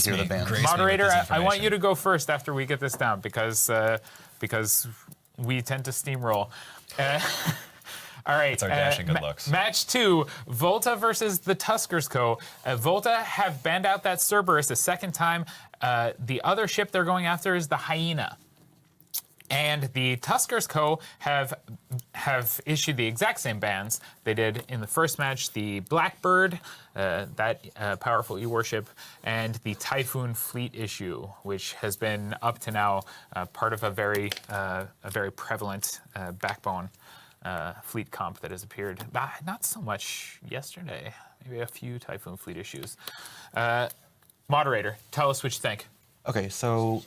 to hear the bans. Moderator, I want you to go first after we get this down because we tend to steamroll. All right. It's our dashing good looks. Match 2, V0LTA versus the Tuskers Co. V0LTA have banned out that Cerberus a second time. The other ship they're going after is the Hyena. And the Tuskers Co. have issued the exact same bans they did in the first match. The Blackbird, that powerful E-warship, and the Typhoon fleet issue, which has been up to now part of a very prevalent backbone fleet comp that has appeared. Not so much yesterday. Maybe a few Typhoon fleet issues. Moderator, tell us what you think. Okay, so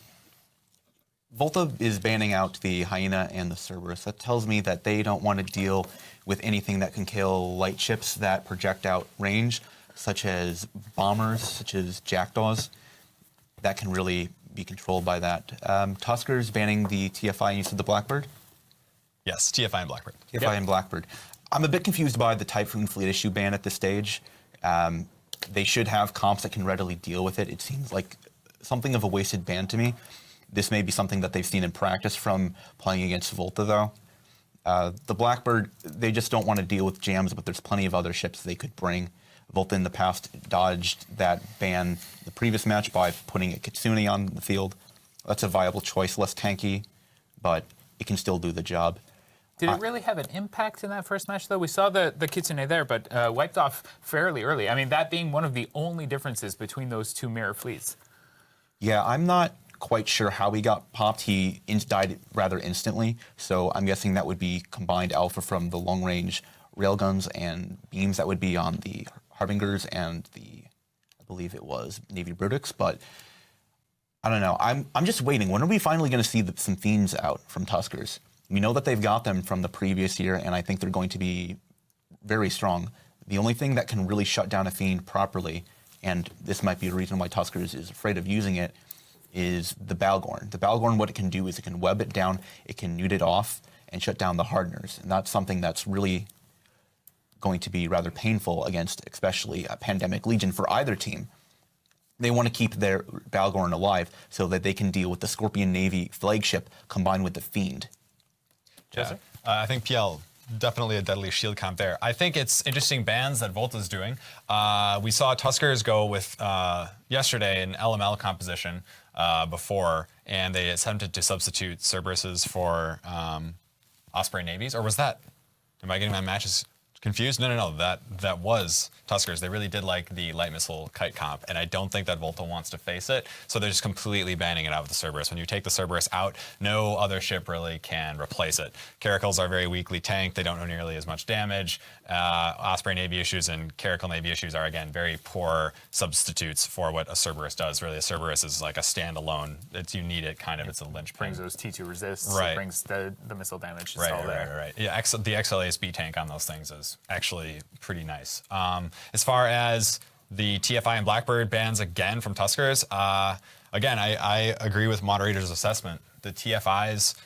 V0LTA is banning out the Hyena and the Cerberus. That tells me that they don't want to deal with anything that can kill light ships that project out range, such as bombers, such as Jackdaws. That can really be controlled by that. Tuskers banning the TFI and you said the Blackbird? Yes, TFI and Blackbird. TFI and Blackbird. I'm a bit confused by the Typhoon fleet issue ban at this stage. They should have comps that can readily deal with it. It seems like something of a wasted ban to me. This may be something that they've seen in practice from playing against V0LTA, though. The Blackbird, they just don't want to deal with jams, but there's plenty of other ships they could bring. V0LTA in the past dodged that ban the previous match by putting a Kitsune on the field. That's a viable choice, less tanky, but it can still do the job. Did it really have an impact in that first match, though? We saw the Kitsune there, but wiped off fairly early. I mean, that being one of the only differences between those two mirror fleets. Yeah, I'm not quite sure how he got popped. He died rather instantly, so I'm guessing that would be combined alpha from the long-range railguns and beams that would be on the Harbingers and the, I believe it was Navy Brutix, but I don't know. I'm just waiting. When are we finally going to see some Fiends out from Tuskers? We know that they've got them from the previous year, and I think they're going to be very strong. The only thing that can really shut down a Fiend properly, and this might be a reason why Tuskers is afraid of using it, is the Balgorn. The Balgorn, what it can do is it can web it down, it can newt it off, and shut down the hardeners. And that's something that's really going to be rather painful against, especially a Pandemic Legion for either team. They want to keep their Balgorn alive so that they can deal with the Scorpion Navy flagship combined with the Fiend. Yeah. I think PL, definitely a deadly shield comp there. I think it's interesting bans that V0LTA's doing. We saw Tuskers go with, yesterday, an LML composition before, and they attempted to substitute Cerberuses for Osprey Navies, or was that, am I getting my matches confused? No, that was Tuskers. They really did like the light missile kite comp, and I don't think that V0LTA wants to face it, so they're just completely banning it out with the Cerberus. When you take the Cerberus out, no other ship really can replace it. Caracals are very weakly tanked. They don't do nearly as much damage. Osprey Navy issues and Caracal Navy issues are, again, very poor substitutes for what a Cerberus does. Really, a Cerberus is like a standalone. You need it, kind of. It's a linchpin. Brings those T2 resists. Right. It brings the missile damage. It's Right. Yeah, the XLASB tank on those things is actually pretty nice. As far as the TFI and Blackbird bans again from Tuskers, again, I agree with moderator's assessment. The TFIs,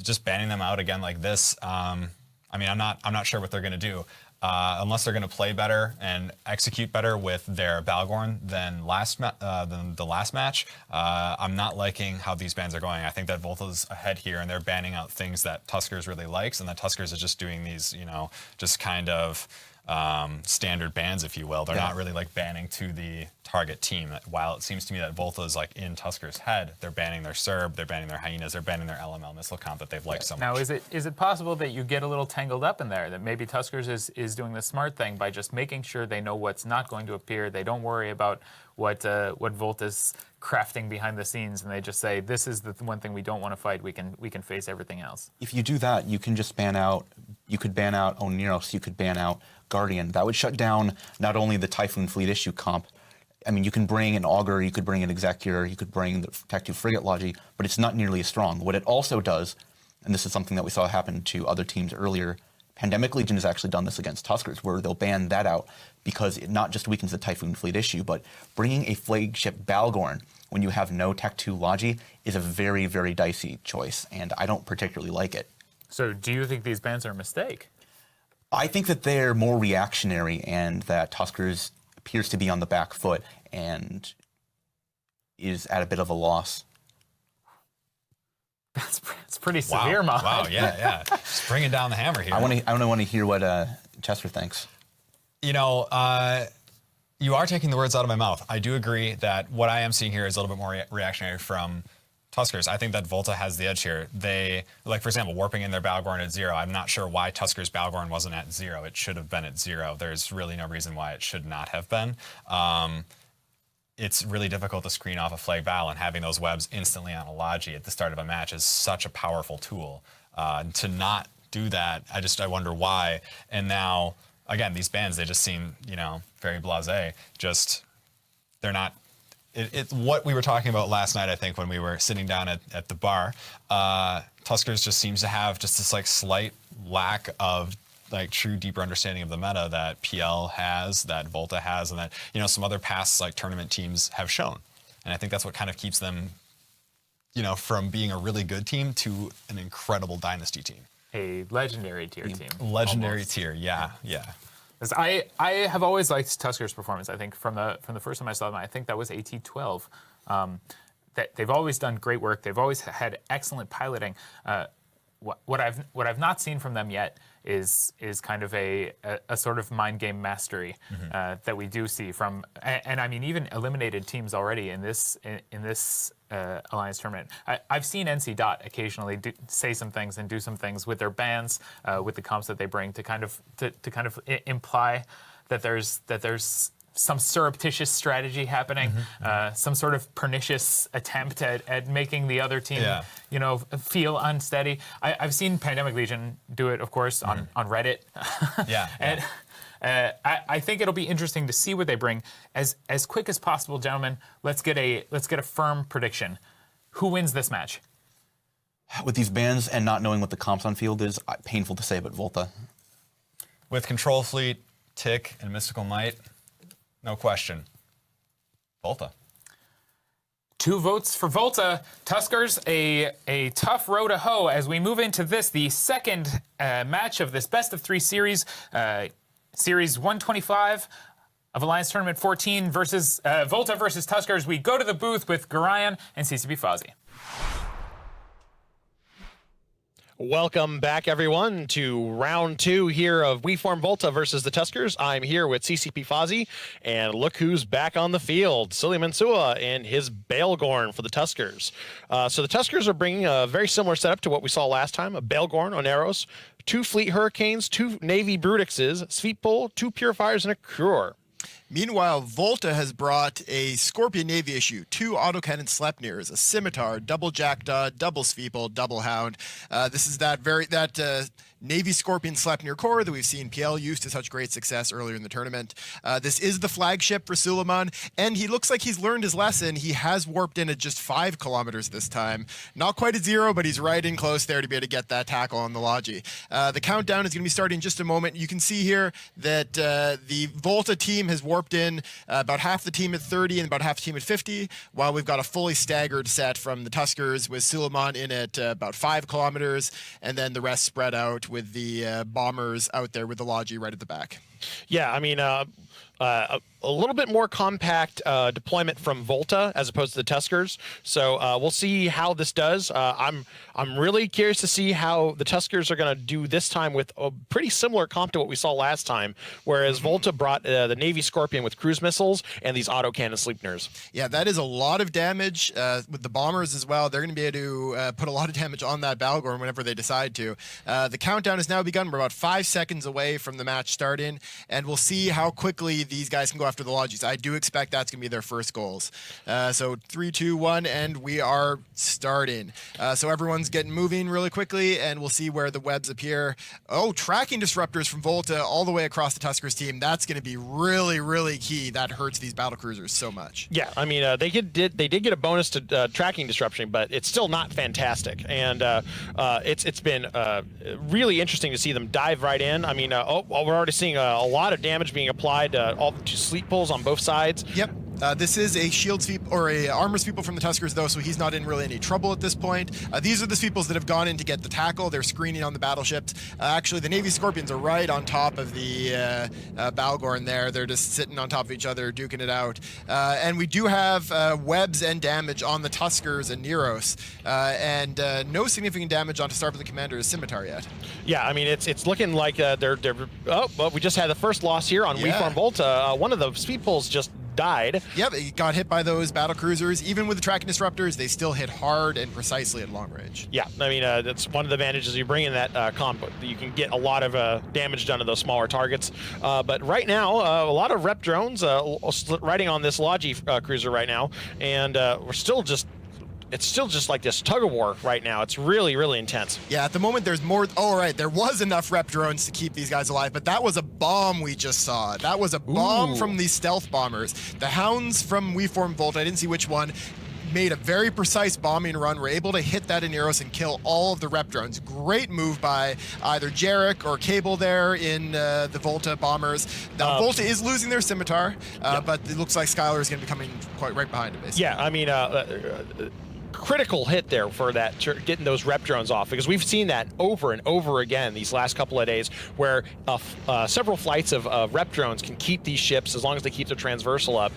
just banning them out again like this, I mean, I'm not sure what they're going to do. Unless they're going to play better and execute better with their Balgorn than the last match, I'm not liking how these bans are going. I think that V0LTA's ahead here, and they're banning out things that Tuskers really likes, and that Tuskers is just doing these, just kind of standard bans, if you will. They're not really like banning to the target team. While it seems to me that V0LTA is like in Tuskers' head, they're banning their Cerb, they're banning their Hyenas, they're banning their LML missile comp that they've liked so much. Now, is it possible that you get a little tangled up in there? That maybe Tuskers is doing the smart thing by just making sure they know what's not going to appear. They don't worry about what V0LTA's crafting behind the scenes, and they just say, this is the one thing we don't want to fight. We can face everything else. If you do that, you can just ban out. You could ban out Oneros. You could ban out Guardian. That would shut down not only the Typhoon fleet issue comp. I mean, you can bring an Augur, you could bring an Executor, you could bring the Tech 2 Frigate Logi, but it's not nearly as strong. What it also does, and this is something that we saw happen to other teams earlier, Pandemic Legion has actually done this against Tuskers, where they'll ban that out because it not just weakens the Typhoon fleet issue, but bringing a flagship Balgorn when you have no Tech 2 Logi is a very, very dicey choice, and I don't particularly like it. So do you think these bans are a mistake? I think that they're more reactionary and that Tuskers appears to be on the back foot, and is at a bit of a loss. It's pretty severe, Mog. Wow, yeah. Just bringing down the hammer here. I want to hear what Chester thinks. You know, you are taking the words out of my mouth. I do agree that what I am seeing here is a little bit more reactionary from Tuskers. I think that Volta has the edge here. They, like, for example, warping in their Balgorn at 0. I'm not sure why Tuskers' Balgorn wasn't at 0. It should have been at 0. There's really no reason why it should not have been. It's really difficult to screen off a Flag Battle, and having those webs instantly on a Logi at the start of a match is such a powerful tool. To not do that, I wonder why. And now, again, these bands, they just seem, you know, very blasé. Just, they're not, it's what we were talking about last night, I think, when we were sitting down at the bar. Tuskers just seems to have just this, like, slight lack of, like, true deeper understanding of the meta that PL has, that Volta has, and that, you know, some other past, like, tournament teams have shown. And I think that's what kind of keeps them, you know, from being a really good team to an incredible dynasty team. A legendary tier team. Legendary almost. Tier, yeah. 'Cause I have always liked Tuskers' performance. I think from the first time I saw them, I think that was AT12. That they've always done great work. They've always had excellent piloting. What I've not seen from them yet is kind of a sort of mind game mastery that we do see from, and I mean, even eliminated teams already in this Alliance tournament. I've seen NC Dot occasionally say some things and do some things with their bans, with the comps that they bring to kind of imply that there's some surreptitious strategy happening, some sort of pernicious attempt at making the other team, you know, feel unsteady. I've seen Pandemic Legion do it, of course, on Reddit. And I think it'll be interesting to see what they bring. As quick as possible, gentlemen. Let's get a firm prediction. Who wins this match? With these bans and not knowing what the comps on field is, painful to say, but Volta. With Control Fleet, Tick, and Mystical Might, no question. Volta. 2 votes for Volta. Tuskers, a tough row to hoe as we move into this, the second match of this best of 3 series, series 125 of Alliance Tournament 14 versus Volta versus Tuskers. We go to the booth with Garayan and CCP Fozzy. Welcome back, everyone, to round 2 here of We Form Volta versus the Tuskers. I'm here with CCP Fozzy, and look who's back on the field, Silly Mansua and his Balgorn for the Tuskers. So the Tuskers are bringing a very similar setup to what we saw last time, a Balgorn on Arrows, 2 Fleet Hurricanes, 2 Navy Brutixes, Sweetbull, 2 Purifiers, and a Krur. Meanwhile, Volta has brought a Scorpion Navy issue, 2 autocannon Sleipnirs, a Scimitar, double Jackdaw, double Sweeple, double Hound. This is that Navy Scorpion Sleipnir core that we've seen PL use to such great success earlier in the tournament. This is the flagship for Suleiman, and he looks like he's learned his lesson. He has warped in at just 5 kilometers this time. Not quite at 0, but he's right in close there to be able to get that tackle on the Logi. The countdown is going to be starting in just a moment. You can see here that the Volta team has warped in about half the team at 30 and about half the team at 50, while we've got a fully staggered set from the Tuskers with Suleiman in at about 5 kilometers, and then the rest spread out with the bombers out there with the Logi right at the back. Yeah, I mean, a little bit more compact deployment from Volta as opposed to the Tuskers. So we'll see how this does. I'm really curious to see how the Tuskers are going to do this time with a pretty similar comp to what we saw last time, whereas Volta brought the Navy Scorpion with cruise missiles and these autocannon Sleipnirs. Yeah, that is a lot of damage with the bombers as well. They're going to be able to put a lot of damage on that Balgorn whenever they decide to. The countdown has now begun. We're about 5 seconds away from the match starting, and we'll see how quickly these guys can go after the Logis. I do expect that's going to be their first goals. So 3, 2, 1, and we are starting. So everyone's getting moving really quickly, and we'll see where the webs appear. Oh, tracking disruptors from Volta all the way across the Tuskers team. That's going to be really, really key. That hurts these battle cruisers so much. Yeah, I mean, they did get a bonus to tracking disruption, but it's still not fantastic. And it's been really interesting to see them dive right in. I mean, we're already seeing a lot of damage being applied to sleep pulls on both sides. Yep. This is a shield sweep or a armor sweeple from the Tuskers, though, so he's not in really any trouble at this point. These are the sweeples that have gone in to get the tackle. They're screening on the battleships. Actually, the Navy Scorpions are right on top of the Balgorn there. They're just sitting on top of each other, duking it out. And we do have webs and damage on the Tuskers and Neros, and no significant damage onto Starfleet Commander's Scimitar yet. Yeah, I mean, it's looking like they're. Oh, well, we just had the first loss here on Yeah. WeForm Volta. One of the sweeples just died. Yep, he got hit by those battle cruisers. Even with the tracking disruptors, they still hit hard and precisely at long range. Yeah, I mean, that's one of the advantages you bring in that comp. You can get a lot of damage done to those smaller targets. But right now, a lot of rep drones riding on this Logi cruiser right now, and we're still just. It's still just like this tug of war right now. It's really, really intense. Yeah, at the moment there's more. Oh, right, there was enough rep drones to keep these guys alive, but that was a bomb we just saw. That was a bomb from these stealth bombers. The Hounds from WeForm Volta, I didn't see which one, made a very precise bombing run. Were able to hit that Aneros and kill all of the rep drones. Great move by either Jarek or Cable there in the Volta bombers. Now, Volta is losing their Scimitar, but it looks like Skylar is going to be coming quite right behind it, basically. Yeah, I mean, critical hit there for that, getting those rep drones off, because we've seen that over and over again these last couple of days, where several flights of rep drones can keep these ships, as long as they keep their transversal up,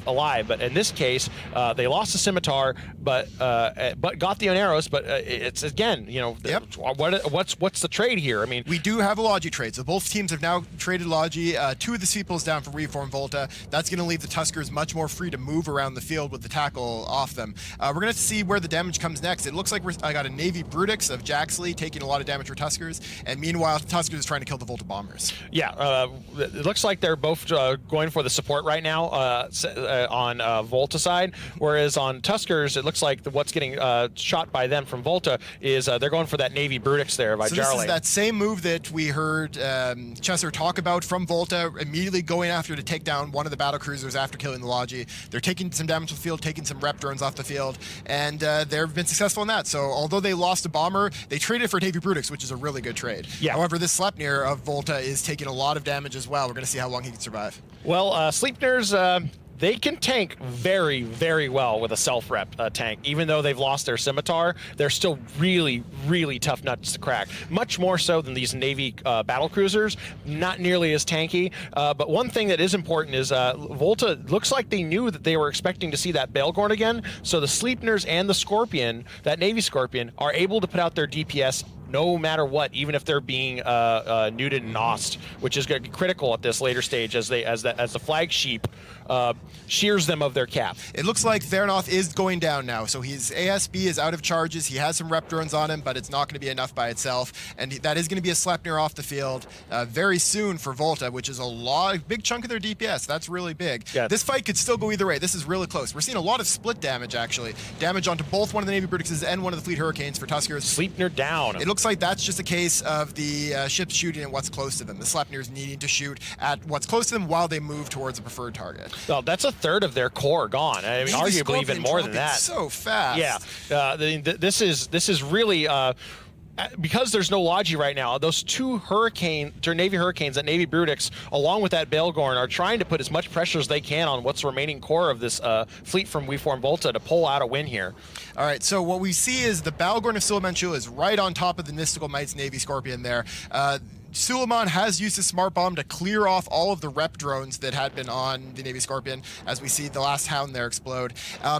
alive. But in this case, they lost the Scimitar, but got the Aneros. But it's again, you know, what's the trade here? I mean, we do have a Logi trade, so both teams have now traded Logi. Two of the sweeples down from WeForm Volta. That's going to leave the Tuskers much more free to move around the field with the tackle off them. We're going to see where the damage comes next. It looks like I got a Navy Brutix of Jaxley taking a lot of damage for Tuskers, and meanwhile, Tuskers is trying to kill the Volta bombers. Yeah, it looks like they're both going for the support right now on Volta side, whereas on Tuskers, it looks like what's getting shot by them from Volta is they're going for that Navy Brutix there by So Jarley. this is that same move that we heard Chesser talk about from Volta, immediately going after to take down one of the battle cruisers after killing the Logi. They're taking some damage to the field, taking some rep drones off the field, and they've been successful in that. So although they lost a bomber, they traded for Navy Brutix, which is a really good trade. Yeah. However, this Sleipnir of Volta is taking a lot of damage as well. We're going to see how long he can survive. Well, Sleipnirs, they can tank very, very well with a self-rep tank. Even though they've lost their Scimitar, they're still really, really tough nuts to crack. Much more so than these Navy battle cruisers. Not nearly as tanky. But one thing that is important is Volta looks like they knew that they were expecting to see that Balgorn again. So the Sleipnirs and the Scorpion, that Navy Scorpion, are able to put out their DPS no matter what, even if they're being neuted and nosed, which is going to be critical at this later stage as the flag sheep shears them of their cap. It looks like Thernoth is going down now, so his ASB is out of charges. He has some rep drones on him, but it's not going to be enough by itself, and that is going to be a Sleipnir off the field very soon for Volta, which is a big chunk of their DPS. That's really big. Yeah. This fight could still go either way. This is really close. We're seeing a lot of split damage, actually. Damage onto both one of the Navy Brutixes and one of the Fleet Hurricanes for Tuskers. Sleipnir down. It looks like that's just a case of the ships shooting at what's close to them. The Sleipnirs needing to shoot at what's close to them while they move towards a preferred target. Well, that's a third of their core gone. I mean, Navy arguably Scorpion even more than dropping that. So fast. Yeah, this is really because there's no Logi right now. Those two Navy Hurricanes, that Navy Brutix, along with that Balgorn, are trying to put as much pressure as they can on what's remaining core of this fleet from WeForm Volta to pull out a win here. All right, so what we see is the Balgorn of Suleiman Shul is right on top of the Mystical Mites Navy Scorpion there. Suleiman has used his smart bomb to clear off all of the rep drones that had been on the Navy Scorpion, as we see the last Hound there explode.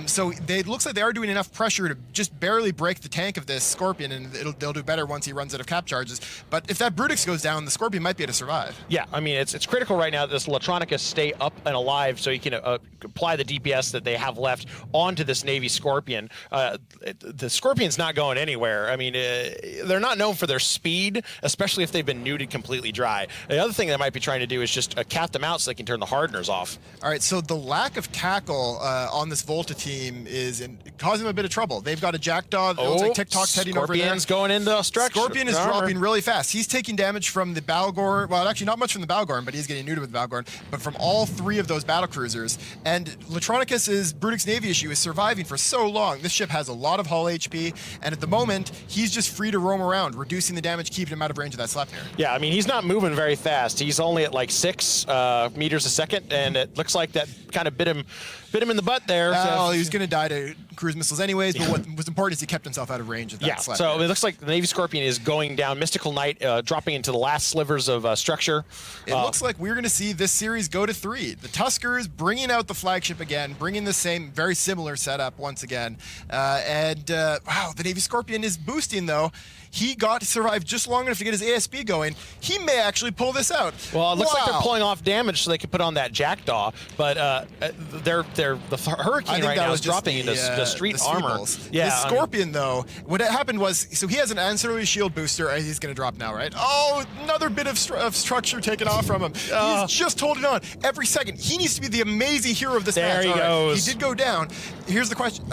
So it looks like they are doing enough pressure to just barely break the tank of this Scorpion, and they'll do better once he runs out of cap charges. But if that Brutix goes down, the Scorpion might be able to survive. Yeah, I mean, it's critical right now that this Latronicus stay up and alive so you can apply the DPS that they have left onto this Navy Scorpion. The Scorpion's not going anywhere. I mean, they're not known for their speed, especially if they've been neutered completely dry. The other thing they might be trying to do is just cap them out so they can turn the hardeners off. All right, so the lack of tackle on this Volta team is causing them a bit of trouble. They've got a Jackdaw. It looks like TikTok's heading over there. Scorpion's going into structure. Scorpion is dropping really fast. He's taking damage from the Balgorn. Well, actually not much from the Balgorn, but he's getting neutered with the Balgorn. But from all three of those battle cruisers. And Latronicus's Brutix Navy issue is surviving for so long. This ship has a lot of hull HP, and at the moment, he's just free to roam around, reducing the damage, keeping him out of range of that Sleipnir. Yeah, I mean, he's not moving very fast. He's only at like 6 meters a second, and it looks like that kind of bit him bit him in the butt there. Well, he was going to die to cruise missiles anyways, but what was important is he kept himself out of range of that slap. So it looks like the Navy Scorpion is going down. Mystical Knight dropping into the last slivers of structure. It looks like we're going to see this series go to 3. The Tuskers bringing out the flagship again, bringing the same, very similar setup once again. Wow, the Navy Scorpion is boosting, though. He got to survive just long enough to get his ASB going. He may actually pull this out. Well, it looks like they're pulling off damage so they can put on that Jackdaw, but the Hurricane right now is dropping into the street armor. Yeah, the Scorpion, though, what happened was, so he has an ancillary shield booster. He's going to drop now, right? Oh, another bit of structure taken off from him. He's just holding on every second. He needs to be the amazing hero of this match. There he goes. He did go down. Here's the question.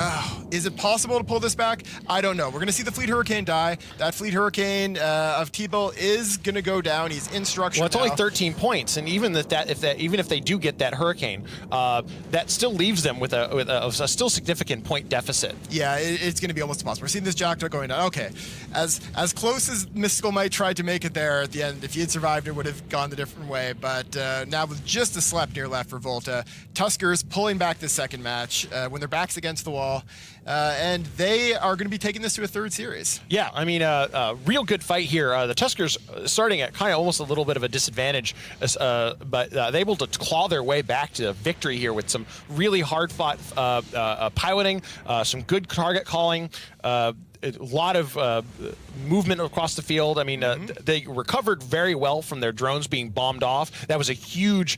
Is it possible to pull this back? I don't know. We're going to see the Fleet Hurricane die. That Fleet Hurricane of T-Bill is going to go down. He's in structure. Well, it's only 13 points, and even if they do get that Hurricane, that still leaves them with a still significant point deficit. Yeah, it's going to be almost impossible. We're seeing this Jackdaw going down. Okay, as close as Mystical Might tried to make it there at the end, if he had survived, it would have gone the different way. But now with just a Sleipnir left for Volta, Tuskers pulling back this second match when their backs against the wall, and they are going to be taking this to a third series. Yeah, I mean, real good fight here. The Tuskers starting at kind of almost a little bit of a disadvantage, but they're able to claw their way back to victory here with some really hard-fought piloting, some good target calling, a lot of movement across the field. I mean, they recovered very well from their drones being bombed off. That was a huge,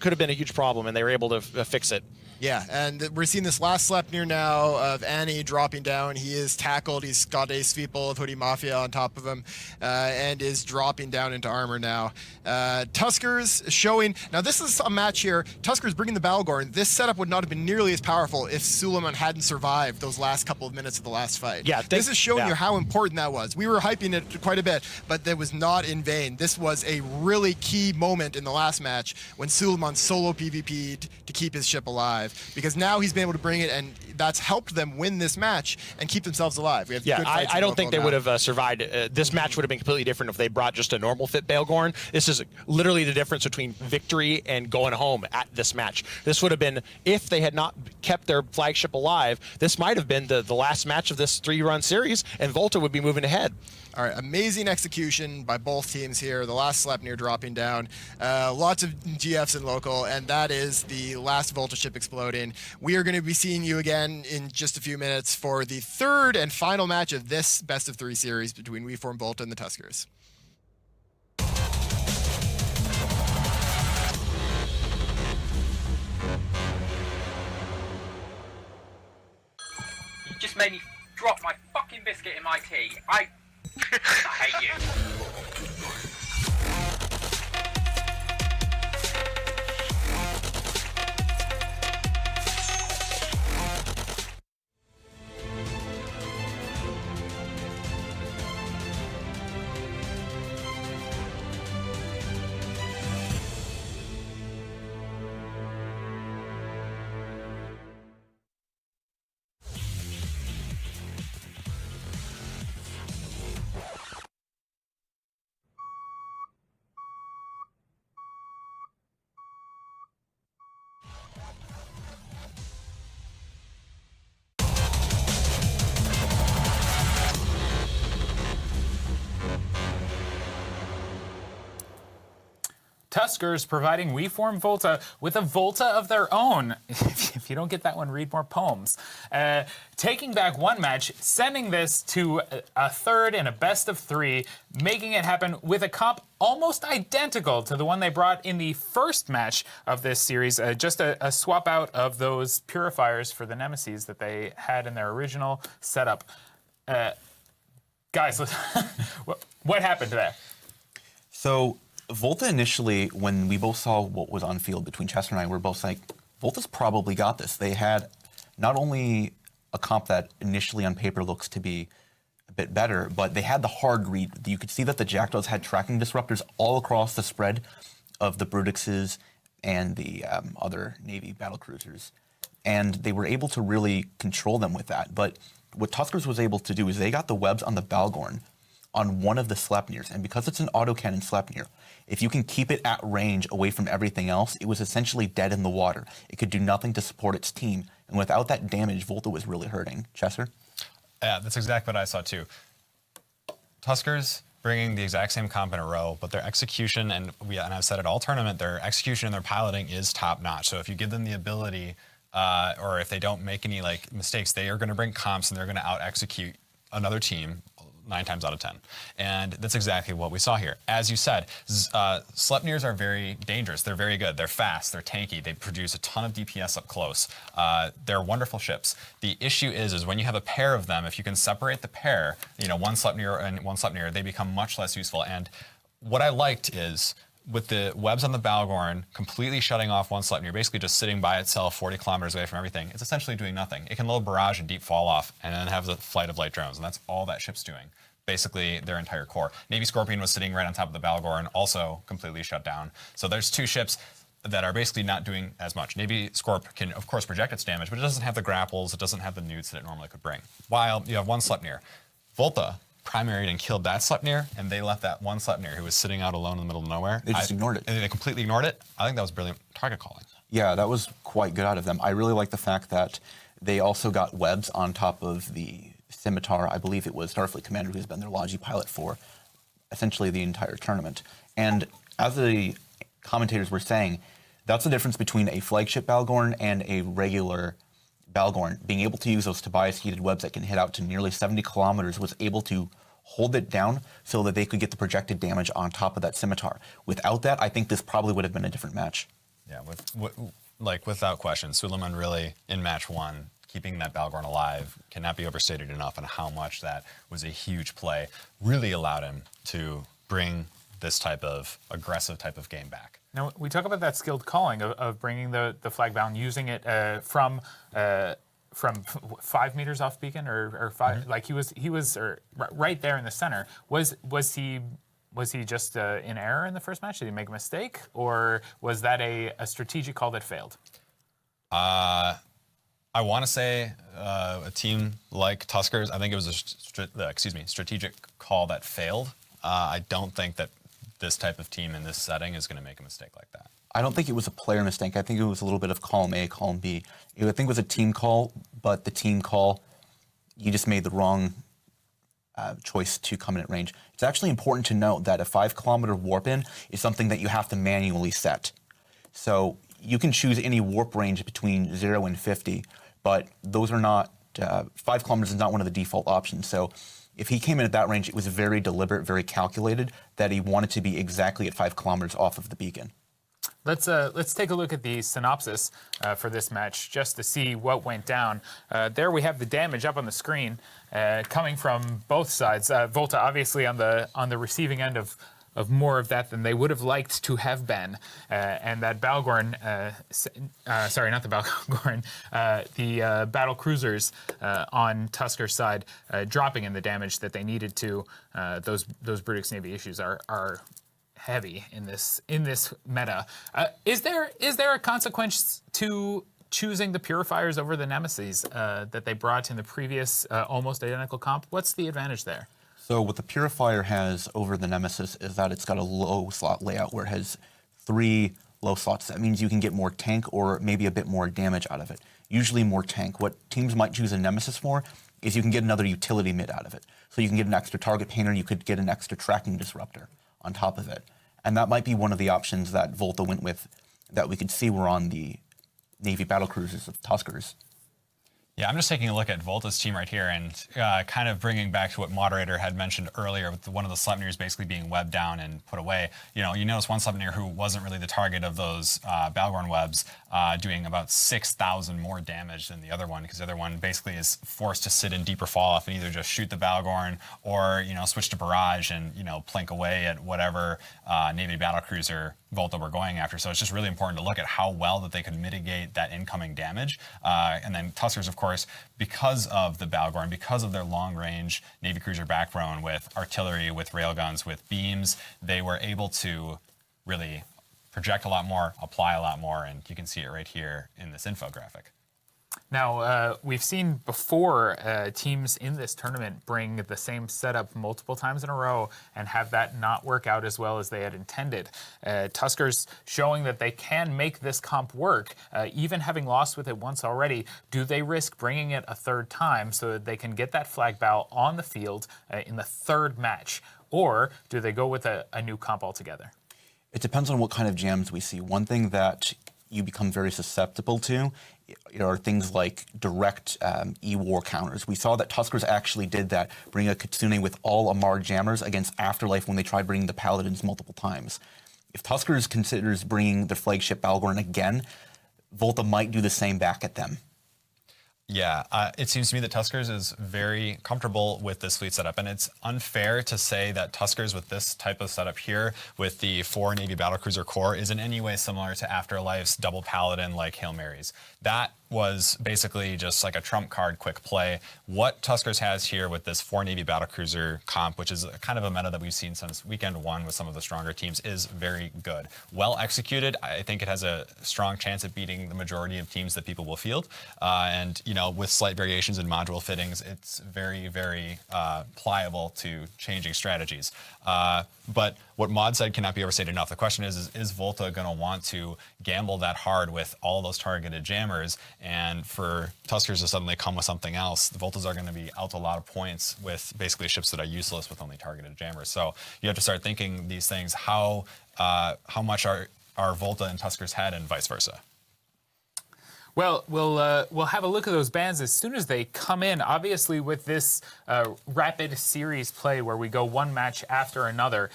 could have been a huge problem, and they were able to fix it. Yeah, and we're seeing this last Sleipnir now of Annie dropping down. He is tackled. He's got a Sweeple of Hoodie Mafia on top of him and is dropping down into armor now. Tuskers showing... Now, this is a match here. Tuskers bringing the Balgorn. This setup would not have been nearly as powerful if Suleiman hadn't survived those last couple of minutes of the last fight. Yeah, this is showing you how important that was. We were hyping it quite a bit, but that was not in vain. This was a really key moment in the last match when Suleiman solo PvP'd to keep his ship alive, because now he's been able to bring it, and that's helped them win this match and keep themselves alive. We have good fights I don't think they would have survived. This match would have been completely different if they brought just a normal fit Balgorn. This is literally the difference between victory and going home at this match. This would have been, if they had not kept their flagship alive, this might have been the last match of this 3-run series, and Volta would be moving ahead. All right, amazing execution by both teams here. The last Sleipnir dropping down. Lots of GFs in local, and that is the last Volta ship exploding. We are going to be seeing you again in just a few minutes for the third and final match of this best-of-3 series between WeForm Volta and the Tuskers. You just made me drop my fucking biscuit in my tea. I hate you. Tuskers providing WeForm Volta with a Volta of their own. If you don't get that one, read more poems. Taking back one match, sending this to a third and a best-of-3, making it happen with a comp almost identical to the one they brought in the first match of this series. Just a swap out of those purifiers for the Nemesis that they had in their original setup. Guys, what happened there? So Volta initially, when we both saw what was on field between Chester and I, we were both like, Volta's probably got this. They had not only a comp that initially on paper looks to be a bit better, but they had the hard read. You could see that the Jackdaws had tracking disruptors all across the spread of the Brutixes and the other Navy battlecruisers. And they were able to really control them with that. But what Tuskers was able to do is they got the webs on the Balgorn on one of the Sleipnirs, and because it's an autocannon Sleipnir, if you can keep it at range away from everything else, it was essentially dead in the water. It could do nothing to support its team, and without that damage, Volta was really hurting. Chesser? Yeah, that's exactly what I saw too. Tuskers bringing the exact same comp in a row, but their execution, and I've said it all tournament, their execution and their piloting is top notch. So if you give them the ability, or if they don't make any like mistakes, they are going to bring comps and they're going to out execute another team 9 times out of 10. And that's exactly what we saw here. As you said, Sleipnirs are very dangerous. They're very good. They're fast. They're tanky. They produce a ton of DPS up close. They're wonderful ships. The issue is when you have a pair of them, if you can separate the pair, one Sleipnir and one Sleipnir, they become much less useful. And what I liked is with the webs on the Balgorn completely shutting off one Sleipnir, basically just sitting by itself 40 kilometers away from everything, it's essentially doing nothing. It can load barrage and deep fall off and then have the flight of light drones, and that's all that ship's doing. Basically their entire core. Navy Scorpion was sitting right on top of the Balgorn, also completely shut down. So there's 2 ships that are basically not doing as much. Navy Scorp can, of course, project its damage, but it doesn't have the grapples, it doesn't have the newts that it normally could bring. While you have one Sleipnir. Volta primaried and killed that Sleipnir, and they left that one Sleipnir who was sitting out alone in the middle of nowhere. They just ignored it. And they completely ignored it. I think that was brilliant target calling. Yeah, that was quite good out of them. I really like the fact that they also got webs on top of the Scimitar. I believe it was Starfleet Commander who's been their Logi pilot for essentially the entire tournament. And as the commentators were saying, that's the difference between a flagship Balgorn and a regular Balgorn. Being able to use those Tobias heated webs that can hit out to nearly 70 kilometers was able to hold it down so that they could get the projected damage on top of that Scimitar. Without that, I think this probably would have been a different match. Yeah, without question, Suleiman really, in match 1, keeping that Balgorn alive cannot be overstated enough, and how much that was a huge play. Really allowed him to bring this type of aggressive type of game back. Now, we talk about that skilled calling of bringing the flag bound, using it from 5 meters off beacon or 5, like he was right there in the center. Was he just in error in the first match? Did he make a mistake, or was that a strategic call that failed? I want to say a team like Tuskers, I think it was a strategic call that failed. I don't think that this type of team in this setting is going to make a mistake like that. I don't think it was a player mistake. I think it was a little bit of column A, column B. I think it was a team call, but the team call, you just made the wrong choice to come in at range. It's actually important to note that a 5-kilometer warp in is something that you have to manually set. So you can choose any warp range between 0 and 50, but those are not, 5 kilometers is not one of the default options. So if he came in at that range, it was very deliberate, very calculated, that he wanted to be exactly at 5 kilometers off of the beacon. Let's take a look at the synopsis for this match just to see what went down. There we have the damage up on the screen coming from both sides. Volta obviously on the receiving end of more of that than they would have liked to have been, and that Balgorn, sorry, not the Balgorn, the battle cruisers on Tusker's side dropping in the damage that they needed to. Those Brutix Navy issues are heavy in this meta. Is there a consequence to choosing the Purifiers over the Nemesis that they brought in the previous almost identical comp? What's the advantage there? So what the Purifier has over the Nemesis is that it's got a low slot layout where it has 3 low slots. That means you can get more tank or maybe a bit more damage out of it. Usually more tank. What teams might choose a Nemesis for is you can get another utility mid out of it. So you can get an extra target painter, you could get an extra tracking disruptor on top of it. And that might be one of the options that Volta went with that we could see were on the Navy battlecruisers of Tuskers. Yeah, I'm just taking a look at Volta's team right here and kind of bringing back to what Moderator had mentioned earlier with one of the Sleipnirs basically being webbed down and put away. You notice one Sleipnir who wasn't really the target of those Balgorn webs doing about 6,000 more damage than the other one, because the other one basically is forced to sit in deeper fall off and either just shoot the Balgorn or, switch to barrage and, plink away at whatever Navy battlecruiser Volta were going after. So it's just really important to look at how well that they could mitigate that incoming damage. And then Tuskers, of course, because of the Balgorn, because of their long-range Navy cruiser backbone with artillery, with railguns, with beams, they were able to really project a lot more, apply a lot more, and you can see it right here in this infographic. Now, we've seen before teams in this tournament bring the same setup multiple times in a row and have that not work out as well as they had intended. Tuskers showing that they can make this comp work, even having lost with it once already. Do they risk bringing it a third time so that they can get that flag bow on the field in the third match? Or do they go with a new comp altogether? It depends on what kind of jams we see. One thing that you become very susceptible to are things like direct E-War counters. We saw that Tuskers actually did that, bring a Kitsune with all Amar jammers against Afterlife when they tried bringing the Paladins multiple times. If Tuskers considers bringing the flagship Balgorn again, Volta might do the same back at them. Yeah, it seems to me that Tuskers is very comfortable with this fleet setup, and it's unfair to say that Tuskers with this type of setup here, with the 4 Navy Battlecruiser core, is in any way similar to Afterlife's double Paladin like Hail Marys. That was basically just like a trump card quick play. What Tuskers has here with this 4 Navy Battlecruiser comp, which is kind of a meta that we've seen since weekend 1 with some of the stronger teams, is very good. Well executed, I think it has a strong chance of beating the majority of teams that people will field. And, you know, with slight variations in module fittings, it's very, very pliable to changing strategies. But what Maud said cannot be overstated enough. The question is Volta going to want to gamble that hard with all those targeted jammers? And for Tuskers to suddenly come with something else, the Voltas are going to be out a lot of points with basically ships that are useless with only targeted jammers. So you have to start thinking these things. How much are Volta and Tuskers head and vice versa? Well, we'll have a look at those bans as soon as they come in. Obviously, with this rapid series play where we go one match after another,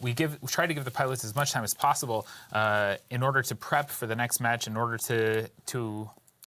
we try to give the pilots as much time as possible in order to prep for the next match, in order to